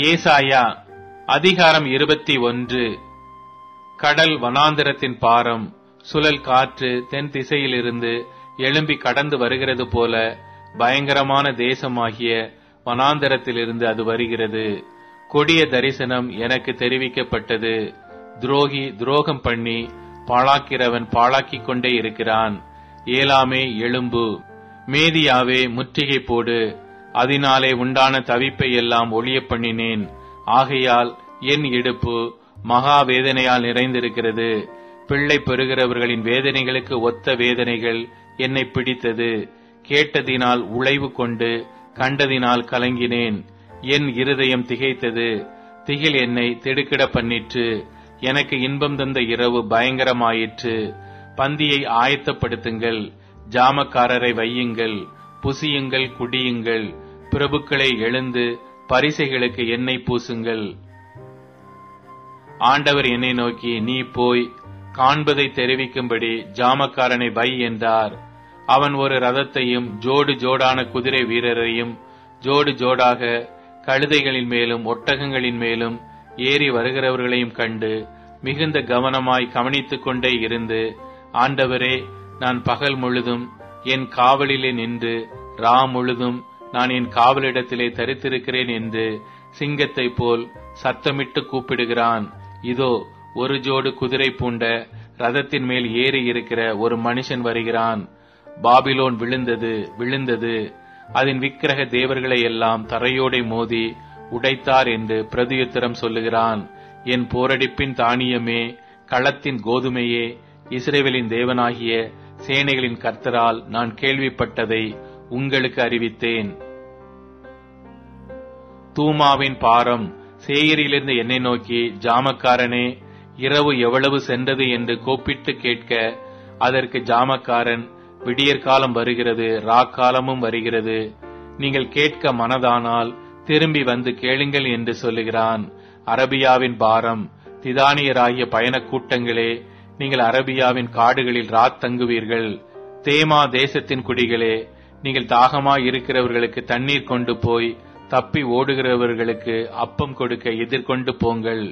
ஏசாயா அதிகாரம் 21. கடல் வனாந்திரத்தின் பாரம், சுழல் காற்று தென் திசையிலிருந்து எழும்பி கடந்து வருகிறது போல பயங்கரமான தேசமாகிய வனாந்திரத்திலிருந்து அது வருகிறது. கொடிய தரிசனம் எனக்கு தெரிவிக்கப்பட்டது. துரோகி துரோகம் பண்ணி பாழாக்கிறவன் பாழாக்கிக் கொண்டே இருக்கிறான். ஏலாமே எழும்பு, மேதியாவே முற்றுகை போடு, அதனாலே உண்டான தவிப்பை எல்லாம் ஒழிய பண்ணினேன். ஆகையால் என் இடுப்பு மகா வேதனையால் நிறைந்திருக்கிறது. பிள்ளை பெறுகிறவர்களின் வேதனைகளுக்கு ஒத்த வேதனைகள் என்னை பிடித்தது. கேட்டதினால் உழைவு கொண்டு கண்டதினால் கலங்கினேன். என் இருதயம் திகைத்தது. திகில் என்னை திடுக்கிட பண்ணிற்று. எனக்கு இன்பம் தந்த இரவு பயங்கரமாயிற்று. பந்தியை ஆயத்தப்படுத்துங்கள், ஜாமக்காரரை வையுங்கள், புசியுங்கள், குடியுங்கள். பிரபுக்களை எழுந்து பரிசைகளுக்கு எண்ணெய் பூசுங்கள். ஆண்டவர் என்னை நோக்கி, நீ போய் காண்பதை தெரிவிக்கும்படி ஜாமக்காரனை வை என்றார். அவன் ஒரு ரதத்தையும் ஜோடு ஜோடான குதிரை வீரரையும் ஜோடு ஜோடாக கழுதைகளின் மேலும் ஒட்டகங்களின் மேலும் ஏறி வருகிறவர்களையும் கண்டு மிகுந்த கவனமாய் கவனித்துக் கொண்டே இருந்து, ஆண்டவரே, நான் பகல் முழுதும் என் காவலிலே நின்று ரா முழுதும் நான் என் காவலிடத்திலே தரித்திருக்கிறேன் என்று சிங்கத்தை போல் சத்தமிட்டு கூப்பிடுகிறான். இதோ ஒரு ஜோடு குதிரை பூண்ட ரதத்தின் மேல் ஏறி இருக்கிற ஒரு மனுஷன் வருகிறான். பாபிலோன் விழுந்தது, விழுந்தது, அதன் விக்கிரக தேவர்களை எல்லாம் தரையோடை மோதி உடைத்தார் என்று பிரதியுத்தரம் சொல்லுகிறான். என் போரடிப்பின் தானியமே, களத்தின் கோதுமையே, இஸ்ரவேலின் தேவனாகிய சேனைகளின் கர்த்தரால் நான் கேள்விப்பட்டதை உங்களுக்கு அறிவித்தேன். தூமாவின் பாரம், சேயரிலிருந்து என்னை நோக்கி, ஜாமக்காரனே, இரவு எவ்வளவு சென்றது என்று கூப்பிட்டு கேட்க, அதற்கு ஜாமக்காரன், விடியற்காலம் வருகிறது, ராக்காலமும் வருகிறது. நீங்கள் கேட்க மனதானால் திரும்பி வந்து கேளுங்கள் என்று சொல்லுகிறான். அரபியாவின் பாரம், திதானியராகிய பயணக் கூட்டங்களே, நீங்கள் அரபியாவின் காடுகளில் ராத் தங்குவீர்கள். தேமா தேசத்தின் குடிகளே, நீங்கள் தாகமாய் இருக்கிறவர்களுக்கு தண்ணீர் கொண்டு போய் தப்பி ஓடுகிறவர்களுக்கு அப்பம் கொடுக்க எதிர்கொண்டு போங்கள்.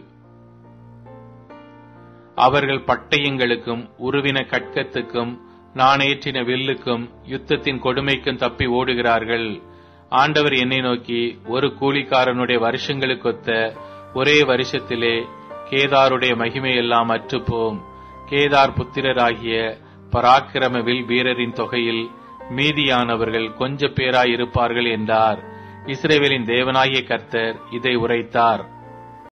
அவர்கள் பட்டயங்களுக்கும் உருவின கட்கத்துக்கும் நாணேற்றின வில்லுக்கும் யுத்தத்தின் கொடுமைக்கும் தப்பி ஓடுகிறார்கள். ஆண்டவர் என்னை நோக்கி, ஒரு கூலிக்காரனுடைய வருஷங்களுக்கொத்த ஒரே வருஷத்திலே கேதாருடைய மகிமையெல்லாம் அற்றுப்போம். கேதார் புத்திரராகிய பராக்கிரம வில் வீரரின் தொகையில் மீதியானவர்கள் கொஞ்ச பேராயிருப்பார்கள் என்றார். இஸ்ரவேலின் தேவனாகிய கர்த்தர் இதை உரைத்தார்.